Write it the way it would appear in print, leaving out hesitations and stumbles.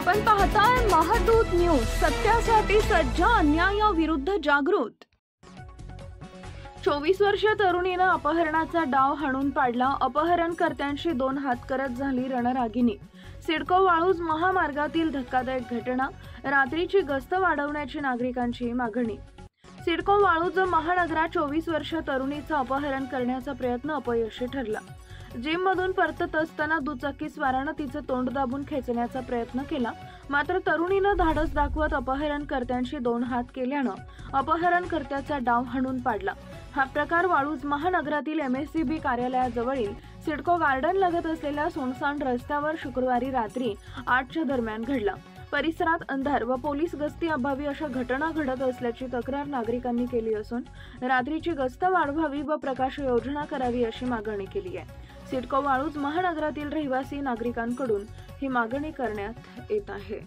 आपण पाहताय महादूत न्यूज, सत्यासाठी सज्ज, अन्यायाविरुद्ध जागृत। 24 वर्षीय तरुणीने अपहरणाचा डाव हाणून पाडला। अपहरणकर्त्यांशी दोन हात करत झाली रणरागिणी। सिडको वाळूज महामार्गातील धक्कादायक घटना। रात्रीची गस्त वाढवण्याची नागरिकांची मागणी। सिडको वाळूज महानगरात 24 वर्षीय तरुणीचं अपहरण करण्याचा प्रयत्न अपयशी ठरला। जिममधून परतत असताना दुचाकीस्वारानं तिचं तोंड दाबून खेचण्याचा प्रयत्न केला, मात्र तरुणीनं धाडस दाखवत अपहरणकर्त्यांशी दोन हात केल्यानं अपहरणकर्त्याचा डाव हाणून पाडला। हा प्रकार वाळूज महानगरातील MSCB कार्यालयाजवळील सिडको गार्डन लगत असलेल्या सुनसान रस्त्यावर शुक्रवारी रात्री 8च्या दरम्यान घडला। परिसरात अंधार व पोलीस गस्ती अभावी अशा घटना घडत असल्याची तक्रार नागरिकांनी केली असून रात्रीची गस्त वाढवावी व प्रकाश योजना करावी अशी मागणी केली आहे। सिडको वाळूज महानगरातील रहिवासी नागरिकांकडून ही मागणी करण्यात येत आहे।